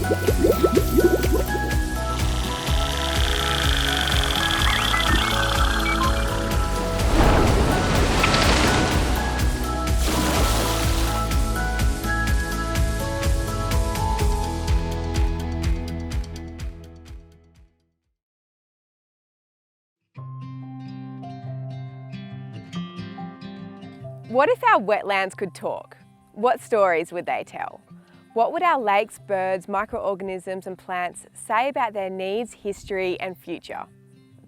What if our wetlands could talk? What stories would they tell? What would our lakes, birds, microorganisms and plants say about their needs, history and future?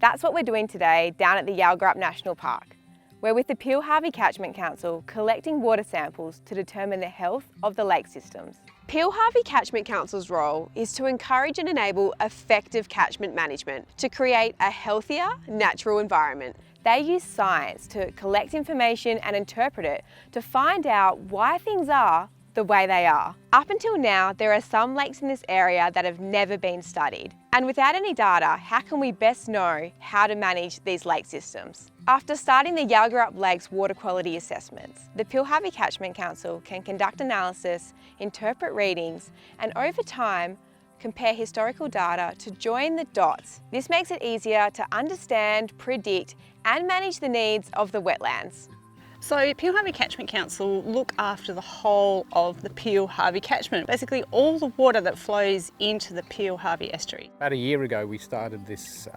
That's what we're doing today down at the Yalgorup National Park. We're with the Peel-Harvey Catchment Council collecting water samples to determine the health of the lake systems. Peel-Harvey Catchment Council's role is to encourage and enable effective catchment management to create a healthier, natural environment. They use science to collect information and interpret it to find out why things are the way they are. Up until now, there are some lakes in this area that have never been studied. And without any data, how can we best know how to manage these lake systems? After starting the Yalgorup Lake's water quality assessments, the Peel-Harvey Catchment Council can conduct analysis, interpret readings, and over time, compare historical data to join the dots. This makes it easier to understand, predict, and manage the needs of the wetlands. So Peel-Harvey Catchment Council look after the whole of the Peel-Harvey catchment, basically all the water that flows into the Peel-Harvey estuary. About a year ago we started this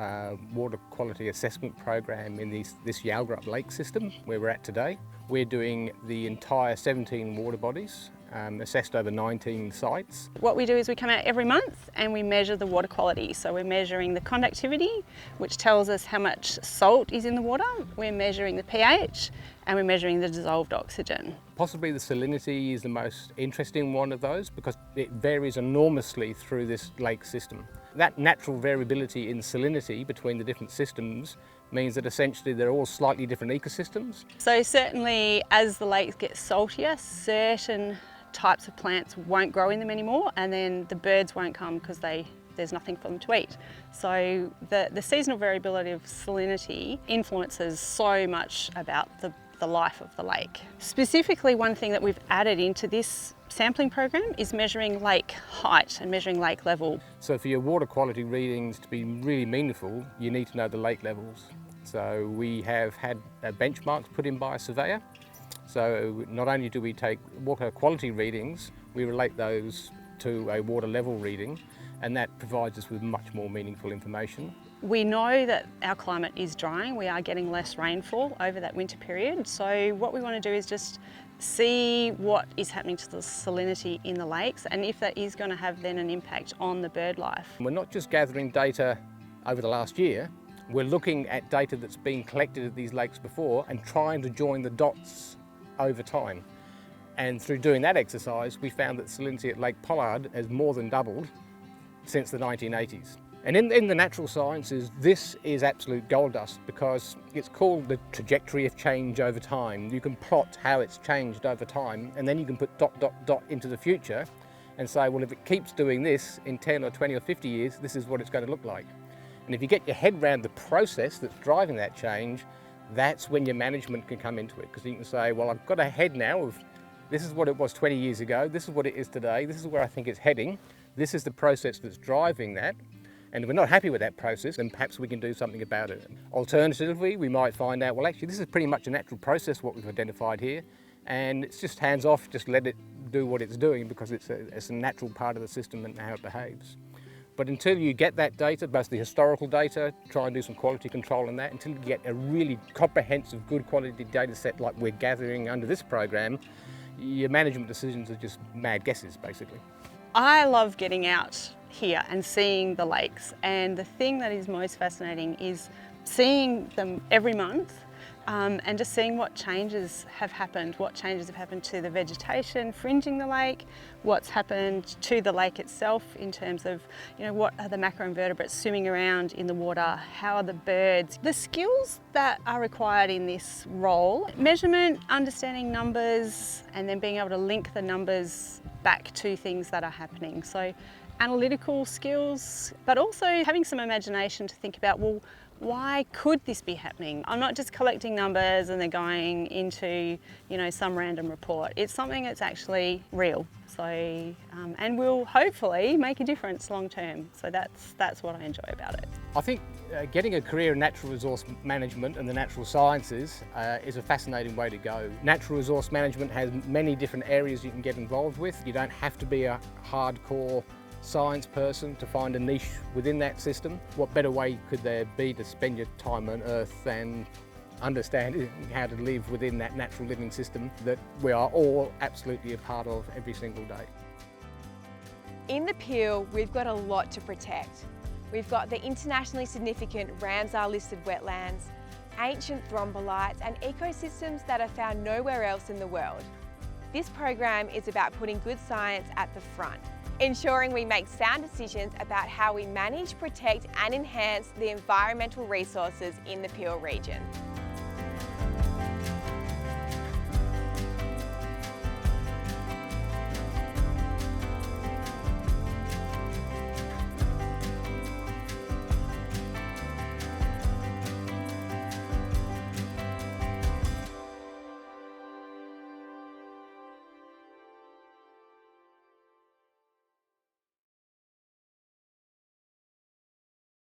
water quality assessment program in this Yalgorup Lake system where we're at today. We're doing the entire 17 water bodies, assessed over 19 sites. What we do is we come out every month and we measure the water quality. So we're measuring the conductivity, which tells us how much salt is in the water. We're measuring the pH and we're measuring the dissolved oxygen. Possibly the salinity is the most interesting one of those because it varies enormously through this lake system. That natural variability in salinity between the different systems means that essentially they're all slightly different ecosystems. So certainly as the lakes get saltier, certain types of plants won't grow in them anymore, and then the birds won't come because there's nothing for them to eat. So the seasonal variability of salinity influences so much about the life of the lake. Specifically, one thing that we've added into this sampling program is measuring lake height and measuring lake level. So for your water quality readings to be really meaningful, you need to know the lake levels. So we have had benchmarks put in by a surveyor. So not only do we take water quality readings, we relate those to a water level reading, and that provides us with much more meaningful information. We know that our climate is drying. We are getting less rainfall over that winter period. So what we want to do is just see what is happening to the salinity in the lakes and if that is going to have then an impact on the bird life. We're not just gathering data over the last year, we're looking at data that's been collected at these lakes before and trying to join the dots over time. And through doing that exercise, we found that salinity at Lake Pollard has more than doubled since the 1980s. And in the natural sciences, this is absolute gold dust because it's called the trajectory of change over time. You can plot how it's changed over time, and then you can put dot, dot, dot into the future and say, well, if it keeps doing this in 10 or 20 or 50 years, this is what it's going to look like. And if you get your head around the process that's driving that change, that's when your management can come into it, because you can say, well, I've got a head now of this is what it was 20 years ago, this is what it is today, this is where I think it's heading, this is the process that's driving that. And if we're not happy with that process, then perhaps we can do something about it. Alternatively, we might find out, well, actually, this is pretty much a natural process, what we've identified here, and it's just hands off, just let it do what it's doing because it's a natural part of the system and how it behaves. But until you get that data, both the historical data, try and do some quality control on that, until you get a really comprehensive, good quality data set like we're gathering under this program, your management decisions are just mad guesses, basically. I love getting out here and seeing the lakes, and the thing that is most fascinating is seeing them every month and just seeing what changes have happened to the vegetation fringing the lake, what's happened to the lake itself in terms of, you know, what are the macroinvertebrates swimming around in the water, how are the birds. The skills that are required in this role, measurement, understanding numbers, and then being able to link the numbers back to things that are happening. So analytical skills, but also having some imagination to think about, well, why could this be happening? I'm not just collecting numbers and they're going into, you know, some random report. It's something that's actually real. So, and will hopefully make a difference long term. So that's what I enjoy about it. I think getting a career in natural resource management and the natural sciences is a fascinating way to go. Natural resource management has many different areas you can get involved with. You don't have to be a hardcore science person to find a niche within that system. What better way could there be to spend your time on Earth than understanding how to live within that natural living system that we are all absolutely a part of every single day. In the Peel, we've got a lot to protect. We've got the internationally significant Ramsar-listed wetlands, ancient thrombolites and ecosystems that are found nowhere else in the world. This program is about putting good science at the front, ensuring we make sound decisions about how we manage, protect and enhance the environmental resources in the Peel region.